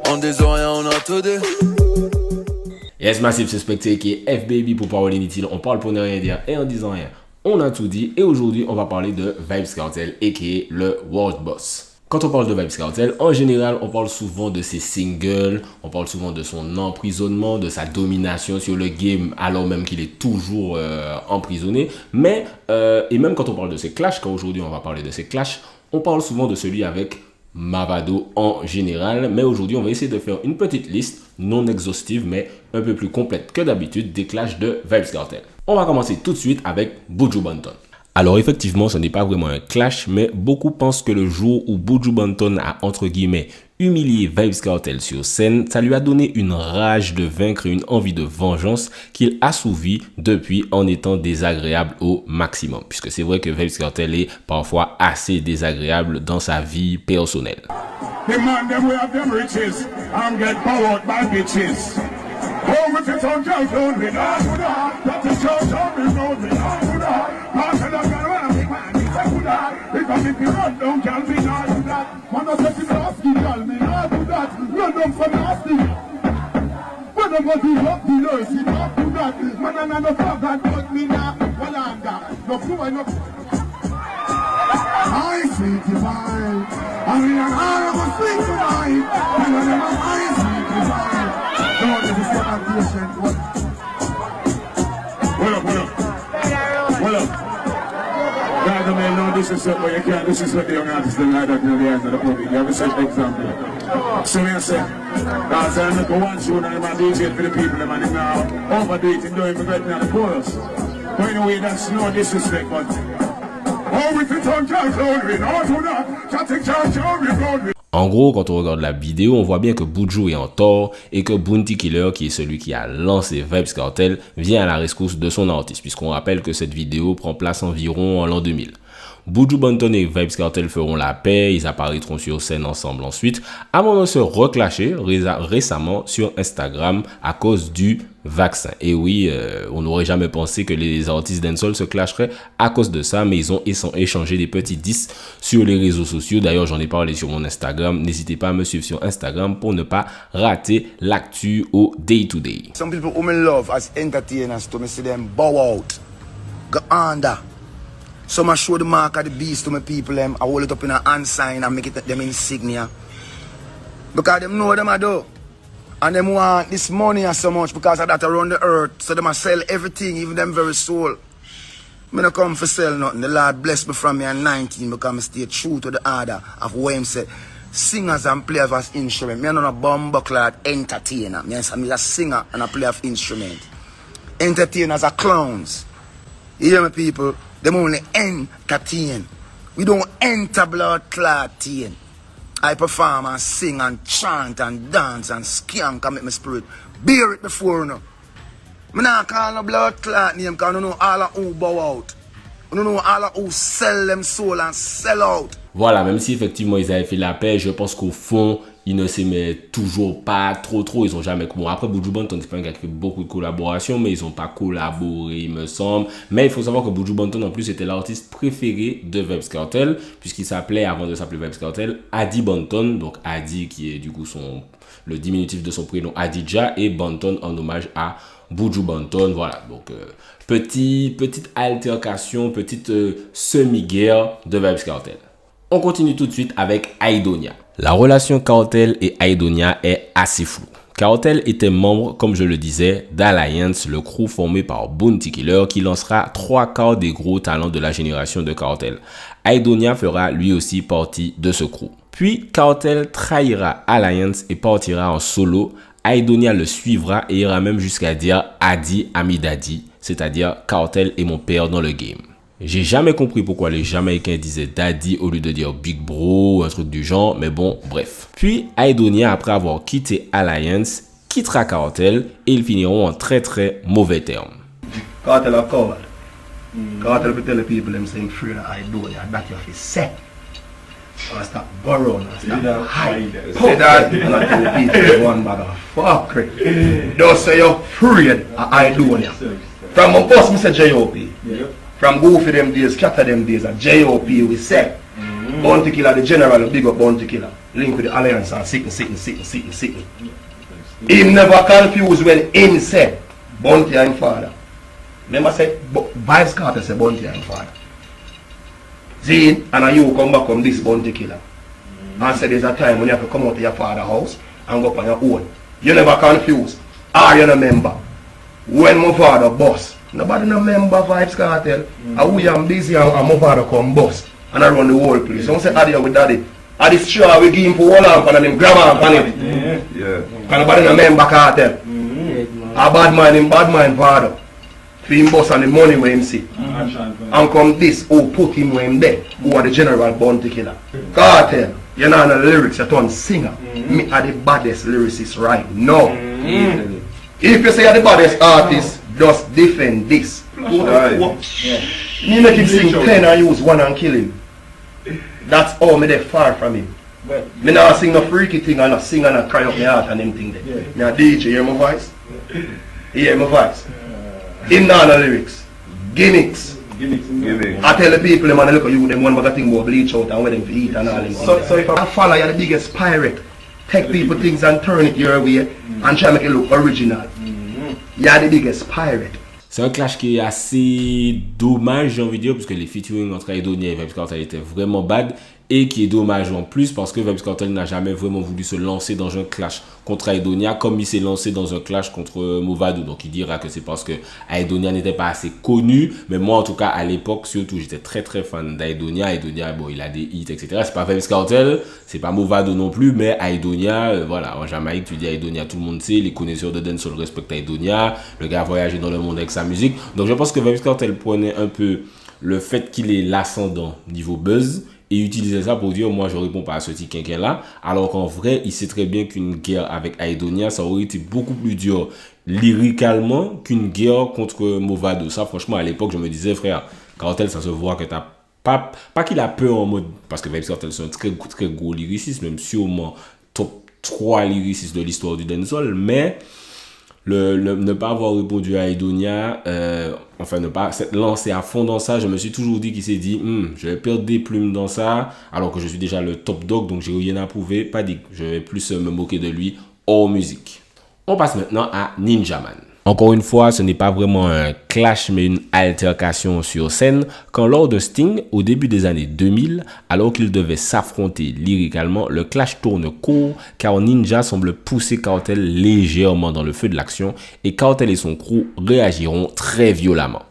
On des oreilles, on a tout dit. Yes, Massive Suspect qui est F-Baby pour Parole Inutile. On parle pour ne rien dire et en disant rien, on a tout dit. Et aujourd'hui, on va parler de Vybz Kartel, a.k.a. le World Boss. Quand on parle de Vybz Kartel, en général, on parle souvent de ses singles, on parle souvent de son emprisonnement, de sa domination sur le game, alors même qu'il est toujours emprisonné. Mais, et même quand on parle de ses clashs, quand aujourd'hui on va parler de ses clashs, on parle souvent de celui avec Mavado en général. Mais aujourd'hui, on va essayer de faire une petite liste, non exhaustive, mais un peu plus complète que d'habitude, des clashs de Vybz Kartel. On va commencer tout de suite avec Buju Banton. Alors effectivement, ce n'est pas vraiment un clash, mais beaucoup pensent que le jour où Buju Banton a entre guillemets humilié Vybz Kartel sur scène, ça lui a donné une rage de vaincre et une envie de vengeance qu'il assouvit depuis en étant désagréable au maximum. Puisque c'est vrai que Vybz Kartel est parfois assez désagréable dans sa vie personnelle. This is what you can't. This is what the young artists don't like that in the eyes of the public. You have a such example. So me I say, because I make one show and I'm a DJ for the people, and I'm now overdo it and don't even get in the chorus. But in a way, that's no disrespect, but oh, if it's on John Clowney, no, do not. Chatting John Clowney. En gros, quand on regarde la vidéo, on voit bien que Buju est en tort et que Bounty Killer, qui est celui qui a lancé Vybz Kartel, vient à la rescousse de son artiste, puisqu'on rappelle que cette vidéo prend place environ en l'an 2000. Buju Banton et Vybz Kartel feront la paix, ils apparaîtront sur scène ensemble ensuite, avant de se reclasher récemment sur Instagram à cause du vaccin. Et oui, on n'aurait jamais pensé que les artistes dancehall se clasheraient à cause de ça, mais ils ont échangé des petits disques sur les réseaux sociaux. D'ailleurs, j'en ai parlé sur mon Instagram. N'hésitez pas à me suivre sur Instagram pour ne pas rater l'actu au day to day. Some people who me love as entertainers to me see them bow out, go under. Some I show the mark of the beast to my people, them. I hold it up in a hand sign and make it them insignia. Because them know them I do. And them want this money so much because of that around the earth. So them I sell everything, even them very soul. Me no come for sell nothing. The Lord bless me from me at 19 because I stay true to the order of what him said. Singers and players of instrument. Me no a bumbuckler entertainer. Me a singer and a player of instrument. Entertainers are clowns. You hear me, people? Them only entertain. We don't enter blood clot teen. I perform and sing and chant and dance and skank and make my spirit bear it before you. I don't call no blood clot name because I don't know all of who bow out. I don't know all of who sell them soul and sell out. Voilà, même si effectivement ils avaient fait la paix, je pense qu'au fond, ils ne s'aimaient toujours pas trop. Ils ont jamais... Bon, après, Buju Banton, c'est pas un gars qui fait beaucoup de collaborations, mais ils n'ont pas collaboré, il me semble. Mais il faut savoir que Buju Banton, en plus, était l'artiste préféré de Vybz Kartel, puisqu'il s'appelait, avant de s'appeler Vybz Kartel, Adi Banton. Donc, Adi, qui est du coup le diminutif de son prénom Adidja, et Banton en hommage à Buju Banton. Voilà, donc petite altercation, petite semi-guerre de Vybz Kartel. On continue tout de suite avec Aidonia. La relation Kartel et Aidonia est assez floue. Kartel était membre, comme je le disais, d'Alliance, le crew formé par Bounty Killer qui lancera 3/4 des gros talents de la génération de Kartel. Aidonia fera lui aussi partie de ce crew. Puis Kartel trahira Alliance et partira en solo. Aidonia le suivra et ira même jusqu'à dire Adi Amidadi, c'est-à-dire Kartel est mon père dans le game. J'ai jamais compris pourquoi les Jamaïcains disaient Daddy au lieu de dire Big Bro ou un truc du genre, mais bon, bref. Puis Aidonia, après avoir quitté Alliance, quittera Kartel et ils finiront en très mauvais termes. Kartel are coward. Kartel will tell the people them saying free Aidonia, that you have to say. I start borrowing, I start hide. Say that, and I tell the people one bag of fuckery. Don't say you're free Aidonia. From my boss, Mr. J.O.P. From Goofy them days, Scatter them days, a J.O.P. we say. Bounty Killer, the general, the big up Bounty Killer. Link with the alliance and sitting. He never confused when him said Bounty and father. Remember say Vybz Kartel say Bounty and father. Zine and you come back on this Bounty Killer. And say there's a time when you have to come out of your father's house and go up on your own. You never confused. Are you a member? When my father boss, nobody no member Vybz Kartel. And we am busy and my father come boss. And I run the whole place. Don't say Addy with daddy. And this straw we give him for one lamp and him grab him on it. Yeah. And nobody no member Kartel. A bad man father. For him boss and the money where him see. And come this who put him where him there. Who are the general Bounty Killer. Kartel. You know the lyrics, you turn singer. Me are the baddest lyricist right now. If you say you're the baddest artist, just defend this. Me make him sing 10 and use 1 and kill him. That's all me they far from him. Me not sing no freaky thing and not sing and not cry up my heart and them thing there. Me a DJ, you hear my voice? You hear my voice? Him not the lyrics. Gimmicks. I tell the people, man, look at you, them one bag of thing about bleach out and where them eat and all them. So if I follow you, the biggest pirate, take people things and turn it your way and try to make it look original. You're the biggest pirate. C'est un clash qui est assez dommage, j'ai envie de dire, parce que les featuring entre Aidonia et Vybz Kartel étaient vraiment bad, et qui est dommage en plus parce que Vybz Kartel n'a jamais vraiment voulu se lancer dans un clash contre Aidonia comme il s'est lancé dans un clash contre Mavado. Donc il dira que c'est parce que Aidonia n'était pas assez connu, mais moi en tout cas à l'époque surtout j'étais très fan d'Aidonia. Aidonia, bon, il a des hits etc, c'est pas Vybz Kartel, c'est pas Mavado non plus, mais Aidonia, voilà, en Jamaïque tu dis Aidonia, tout le monde sait, les connaisseurs de dancehall respectent Aidonia, le gars a voyagé dans le monde avec sa musique. Donc je pense que Vybz Kartel prenait un peu le fait qu'il est l'ascendant niveau buzz et utilisait ça pour dire moi je réponds pas à ce petit quinquin là, alors qu'en vrai il sait très bien qu'une guerre avec Aidonia ça aurait été beaucoup plus dur lyriquement qu'une guerre contre Mavado. Ça franchement à l'époque je me disais frère, Kartel ça se voit que t'as pas qu'il a peur en mode, parce que Vybz Kartel c'est un très gros lyriciste, même sûrement top 3 lyricistes de l'histoire du dancehall, mais ne pas avoir répondu à Aidonia, enfin ne pas s'être lancé à fond dans ça, je me suis toujours dit qu'il s'est dit je vais perdre des plumes dans ça alors que je suis déjà le top dog, donc j'ai rien à prouver, pas dit, je vais plus me moquer de lui hors musique. On passe maintenant à Ninjaman. Encore une fois, ce n'est pas vraiment un clash, mais une altercation sur scène, quand lors de Sting, au début des années 2000, alors qu'ils devaient s'affronter lyriquement, le clash tourne court, car Ninja semble pousser Kartel légèrement dans le feu de l'action, et Kartel et son crew réagiront très violemment.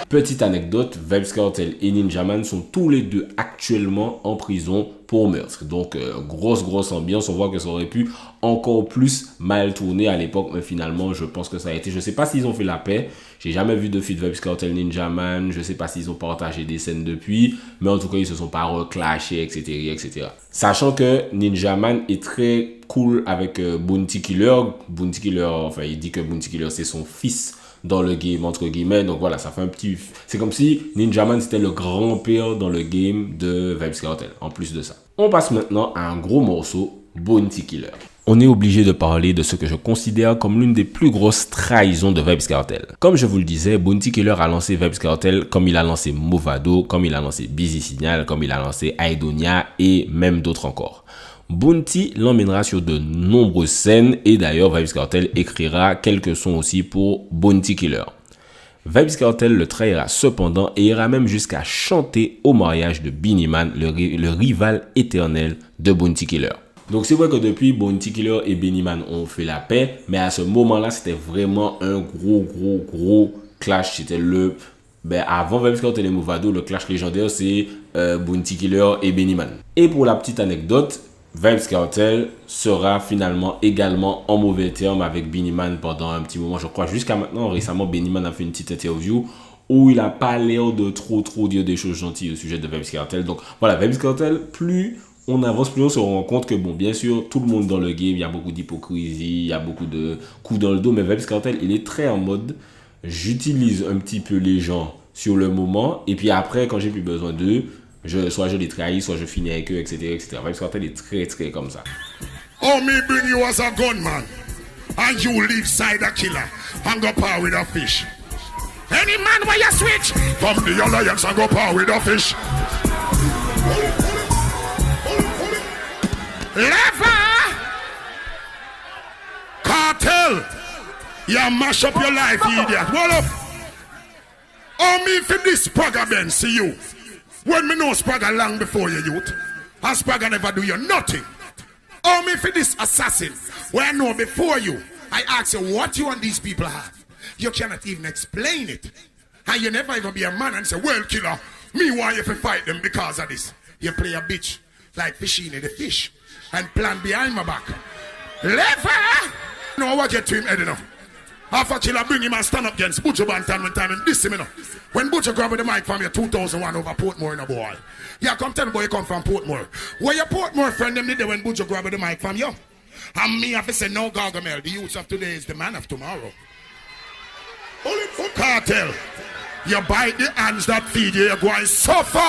Petite anecdote, Vybz Kartel et Ninjaman sont tous les deux actuellement en prison pour meurtre. Donc grosse ambiance, on voit que ça aurait pu encore plus mal tourner à l'époque, mais finalement je pense que ça a été, je sais pas s'ils ont fait la paix, j'ai jamais vu de feat Vybz Kartel Ninjaman, je sais pas s'ils ont partagé des scènes depuis, mais en tout cas ils se sont pas reclashés etc. Sachant que Ninjaman est très cool avec Bounty Killer, enfin il dit que Bounty Killer c'est son fils dans le game entre guillemets, donc voilà, ça fait un petit, c'est comme si Ninjaman c'était le grand-père dans le game de Vybz Kartel. En plus de ça, on passe maintenant à un gros morceau, Bounty Killer. On est obligé de parler de ce que je considère comme l'une des plus grosses trahisons de Vybz Kartel. Comme je vous le disais, Bounty Killer a lancé Vybz Kartel comme il a lancé Mavado, comme il a lancé Busy Signal, comme il a lancé Aidonia et même d'autres encore. Bounty l'emmènera sur de nombreuses scènes et d'ailleurs Vybz Kartel écrira quelques sons aussi pour Bounty Killer. Vybz Kartel le trahira cependant et ira même jusqu'à chanter au mariage de Beenie Man, le rival éternel de Bounty Killer. Donc c'est vrai que depuis Bounty Killer et Beenie Man ont fait la paix, mais à ce moment-là c'était vraiment un gros clash. C'était avant Vybz Kartel et Mavado, le clash légendaire c'est Bounty Killer et Beenie Man. Et pour la petite anecdote, Vybz Kartel sera finalement également en mauvais terme avec Beenie Man pendant un petit moment, je crois jusqu'à maintenant. Récemment, Beenie Man a fait une petite interview où il n'a pas l'air de trop dire des choses gentilles au sujet de Vybz Kartel. Donc voilà, Vybz Kartel, plus on avance, plus on se rend compte que bon, bien sûr, tout le monde dans le game, il y a beaucoup d'hypocrisie, il y a beaucoup de coups dans le dos, mais Vybz Kartel, il est très en mode, j'utilise un petit peu les gens sur le moment, et puis après, quand j'ai plus besoin d'eux, soit je les trahis, soit je finis avec eux, etc. etc. Vybz Kartel est très très comme ça. Oh, me bring you as a gunman, and you leave side a killer, and go par with a fish. Any man where you switch, from the alliance and go par with a fish. Lever! Cartel! You mash up your life, you idiot. What up? Oh, me for this Spragga Ben, see you. When me know Spragga long before you, youth. And Spragga never do you nothing. Oh, me for this assassin. When I know before you, I ask you what you and these people have. You cannot even explain it. And you never even be a man and say, well, killer, me want you to fight them because of this. You play a bitch like Fishini the fish and plan behind my back. Lever! No, what you to him, Eddie, no. After killer bring him and stand up against Butcher Bantan when time and this him, you know. When Butcher grab the mic from you 2001 over Portmore, in a boy. Yeah, come tell me boy you come from Portmore. Where your Portmore friend them did when Butcher grab the mic from you? And me have to say, no, Gargamel, the youth of today is the man of tomorrow. Cartel, you bite the hands that feed you, you're going to suffer.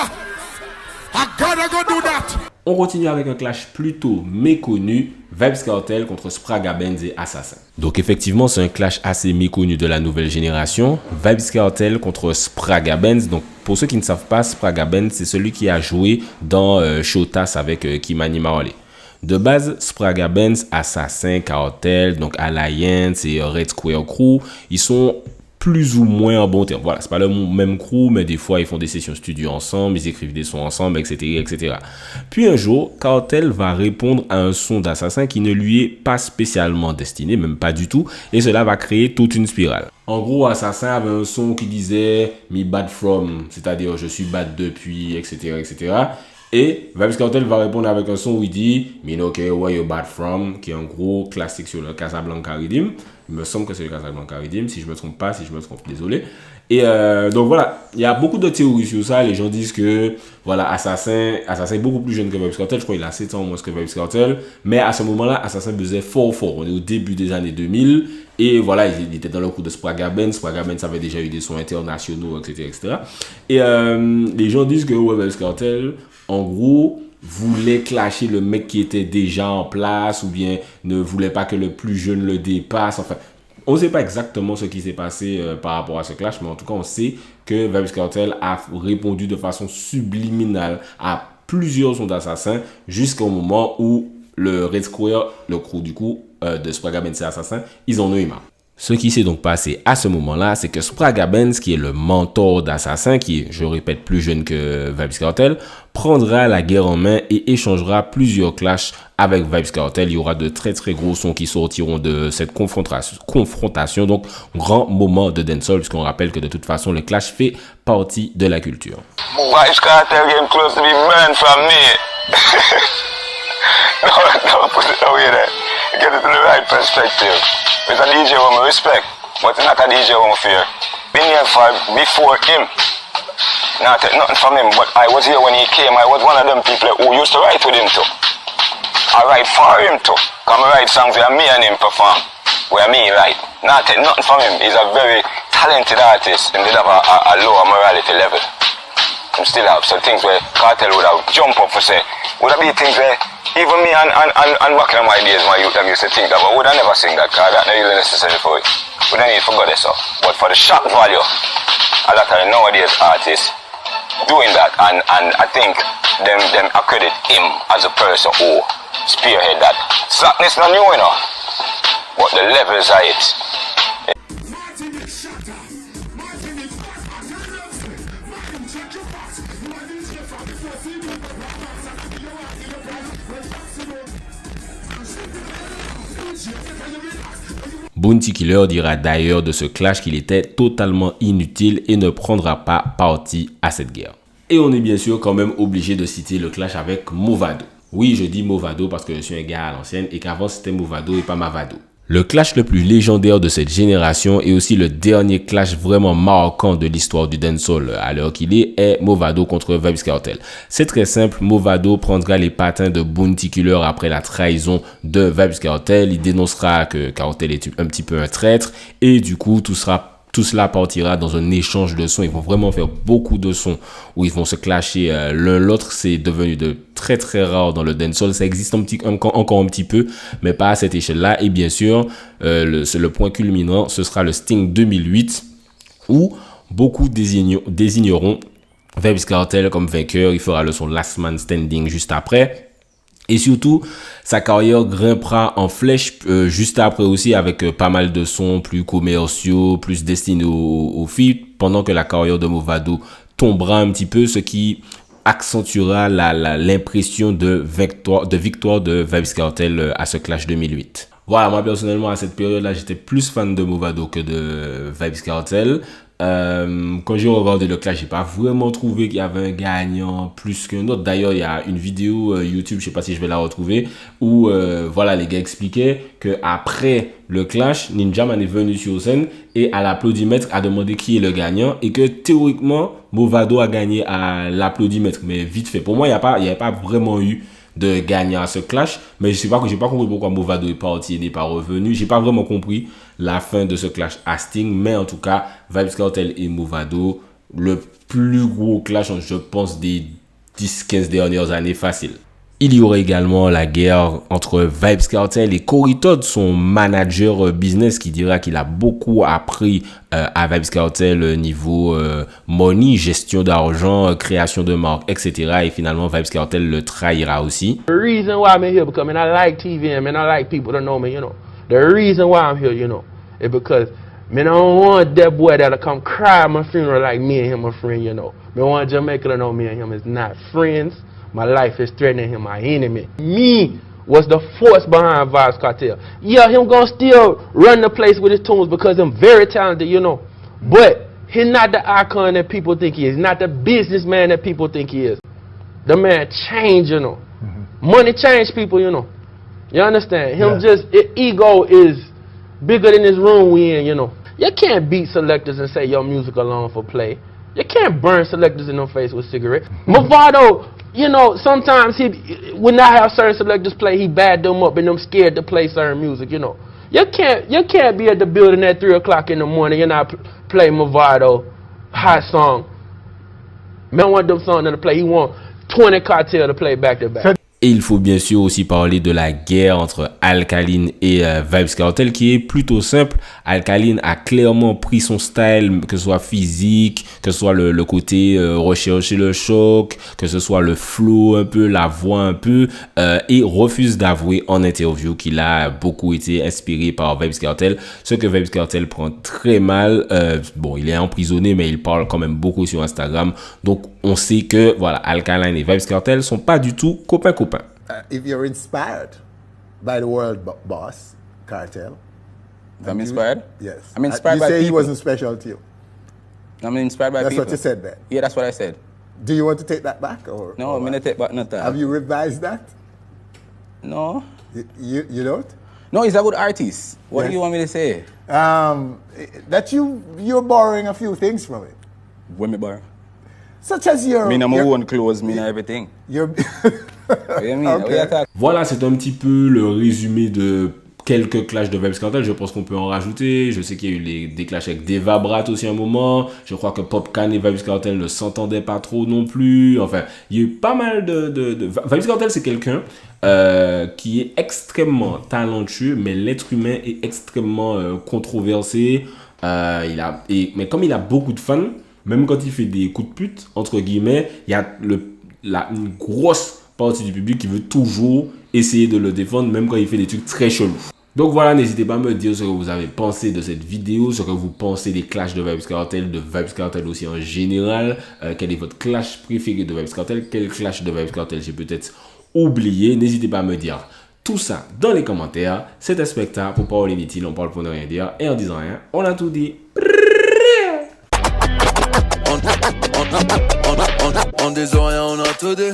I gotta go do that. On continue avec un clash plutôt méconnu, Vybz Kartel contre Spragga Benz et Assassin. Donc effectivement, c'est un clash assez méconnu de la nouvelle génération. Vybz Kartel contre Spragga Benz. Donc pour ceux qui ne savent pas, Spragga Benz, c'est celui qui a joué dans Showtas avec Kimani Marley. De base, Spragga Benz, Assassin, Kartel, donc Alliance et Red Square Crew, ils sont plus ou moins en bon terme. Voilà, c'est pas le même crew, mais des fois ils font des sessions studio ensemble, ils écrivent des sons ensemble, etc., etc. Puis un jour, Kartel va répondre à un son d'Assassin qui ne lui est pas spécialement destiné, même pas du tout, et cela va créer toute une spirale. En gros, Assassin avait un son qui disait « me bad from », c'est-à-dire « je suis bad depuis », etc., etc. Et Vybz Kartel va répondre avec un son où il dit « me no care where you bad from », qui est un gros classique sur le Casablanca Rhythm. Il me semble que c'est le Casablanca Rhythm, si je me trompe pas, si je me trompe, désolé. Et donc voilà, il y a beaucoup de théories sur ça. Les gens disent que voilà, Assassin est beaucoup plus jeune que Vybz Kartel. Je crois qu'il a 7 ans moins que Vybz Kartel. Mais à ce moment-là, Assassin faisait fort. On est au début des années 2000. Et voilà, il était dans le coup de Spragga Benz. Spragga Benz avait déjà eu des sons internationaux, etc. etc. Et les gens disent que ouais, Vybz Kartel, en gros, voulait clasher le mec qui était déjà en place ou bien ne voulait pas que le plus jeune le dépasse. Enfin, on ne sait pas exactement ce qui s'est passé par rapport à ce clash, mais en tout cas, on sait que Vybz Kartel a répondu de façon subliminale à plusieurs sons d'Assassin jusqu'au moment où le Red Square, le crew du coup de Spragga Benz et Assassin, ils en ont eu marre. Ce qui s'est donc passé à ce moment-là, c'est que Spragga Benz, qui est le mentor d'Assassin, qui est, je répète, plus jeune que Vybz Kartel, prendra la guerre en main et échangera plusieurs clashs avec Vybz Kartel. Il y aura de très très gros sons qui sortiront de cette confrontation, donc grand moment de dancehall, puisqu'on rappelle que de toute façon, le clash fait partie de la culture. Vybz Kartel came close to be burned from me. No, put it away there. Get it in the right perspective. It's a DJ who I respect, but it's not a DJ who I fear. Been here before him. Not take nothing from him, but I was here when he came. I was one of them people who used to write with him too. I write for him too. Come write songs where me and him perform. Where me write. Not take nothing from him. He's a very talented artist and did have a lower morality level. Him still have some things where Kartel would have jump up for say. Would have be things where even me and back in my days, my youth, them used to think that, but would I never sing that, because that's not really necessary for it. We don't need to forget this up. But for the shock value, a lot of the nowadays artists doing that, and I think them accredit him as a person who spearhead that. Slackness not new, you know, but the levels of it. Bounty Killer dira d'ailleurs de ce clash qu'il était totalement inutile et ne prendra pas parti à cette guerre. Et on est bien sûr quand même obligé de citer le clash avec Movado. Oui, je dis Movado parce que je suis un gars à l'ancienne et qu'avant c'était Movado et pas Mavado. Le clash le plus légendaire de cette génération et aussi le dernier clash vraiment marquant de l'histoire du dancehall à l'heure qu'il est Movado contre Vybz Kartel. C'est très simple, Movado prendra les patins de Bounty Killer après la trahison de Vybz Kartel. Il dénoncera que Kartel est un petit peu un traître et du coup tout sera Tout cela partira dans un échange de sons. Ils vont vraiment faire beaucoup de sons où ils vont se clasher l'un l'autre. C'est devenu de très très rare dans le dancehall. Ça existe encore un petit peu, mais pas à cette échelle-là. Et bien sûr, le point culminant, ce sera le Sting 2008, où beaucoup désigneront Vybz Kartel comme vainqueur. Il fera le son Last Man Standing juste après. Et surtout, sa carrière grimpera en flèche juste après aussi avec pas mal de sons plus commerciaux, plus destinés aux filles, pendant que la carrière de Mavado tombera un petit peu, ce qui accentuera l'impression de victoire de Vybz Kartel à ce clash 2008. Voilà, moi personnellement à cette période-là, j'étais plus fan de Mavado que de Vybz Kartel. Quand j'ai regardé le clash, j'ai pas vraiment trouvé qu'il y avait un gagnant plus qu'un autre. D'ailleurs, il y a une vidéo YouTube, je sais pas si je vais la retrouver, où voilà, les gars expliquaient que après le clash, Ninjaman est venu sur scène et à l'applaudimètre a demandé qui est le gagnant et que théoriquement Mavado a gagné à l'applaudimètre, mais vite fait. Pour moi, il y avait pas vraiment eu de gagnant à ce clash, mais j'ai pas compris pourquoi Mavado est parti et n'est pas revenu. J'ai pas vraiment compris la fin de ce clash à Sting, mais en tout cas, Vybz Kartel et Mavado, le plus gros clash, je pense, des 10-15 dernières années facile. Il y aurait également la guerre entre Vybz Kartel et Corey Todd, son manager business, qui dira qu'il a beaucoup appris à Vybz Kartel niveau money, gestion d'argent, création de marque, etc. Et finalement, Vybz Kartel le trahira aussi. The reason why I'm here because I like TV and I like people to know me, you know. The reason why I'm here, you know, is because I don't want that boy that'll come cry at my funeral like me and him a friend, you know. I want Jamaica to know me and him is not friends. My life is threatening him, my enemy. Me was the force behind Vybz Kartel. Yeah, him gonna still run the place with his tunes because I'm very talented, you know. But he's not the icon that people think he is. Not the businessman that people think he is. The man changed, you know. Money changed people, you know. You understand? Him ego is bigger than this room we in, you know. You can't beat selectors and say your music alone for play. You can't burn selectors in their face with cigarettes. Mavado, you know, sometimes when I have certain selectors play, he bad them up and them scared to play certain music, you know. You can't be at the building at 3 o'clock in the morning and not play Mavado hot song. Man want them songs to play. He want 20 Kartel to play back to back. Et il faut bien sûr aussi parler de la guerre entre Alkaline et Vybz Kartel qui est plutôt simple. Alkaline a clairement pris son style, que ce soit physique, que ce soit le côté rechercher le choc, que ce soit le flow un peu, la voix un peu, et refuse d'avouer en interview qu'il a beaucoup été inspiré par Vybz Kartel, ce que Vybz Kartel prend très mal. Bon, il est emprisonné, mais il parle quand même beaucoup sur Instagram. Donc, on sait que voilà, Alkaline et Vybz Kartel sont pas du tout copains-copains. If you're inspired by the world boss, Kartel. I'm inspired? Yes. I'm inspired by people. You say he wasn't special special to you. I'm inspired by that's people. That's what you said then. Yeah, that's what I said. Do you want to take that back? No, I'm going to take back nothing. Have you revised that? No. You don't? No, he's a good artist. What do you want me to say? That you're borrowing a few things from it. What me borrow? Such as your... Me my own clothes, me everything. Okay. Voilà, c'est un petit peu le résumé de quelques clashs de Vybz Kartel. Je pense qu'on peut en rajouter. Je sais qu'il y a eu des clashs avec Deva Brat aussi à un moment. Je crois que Popcaan et Vybz Kartel ne s'entendaient pas trop non plus. Enfin, il y a eu pas mal de... Vybz Kartel, c'est quelqu'un qui est extrêmement talentueux, mais l'être humain est extrêmement controversé. Mais comme il a beaucoup de fans, même quand il fait des coups de pute, entre guillemets, il y a une grosse partie du public qui veut toujours essayer de le défendre, même quand il fait des trucs très chelous. Donc voilà, n'hésitez pas à me dire ce que vous avez pensé de cette vidéo, ce que vous pensez des clashs de Vybz Kartel aussi en général. Quel est votre clash préféré de Vybz Kartel? Quel clash de Vybz Kartel j'ai peut-être oublié? N'hésitez pas à me dire tout ça dans les commentaires. C'était Specta pour Parole Inutile, on parle pour ne rien dire. Et en disant rien, on a tout dit. On des oreilles, on a tout dit.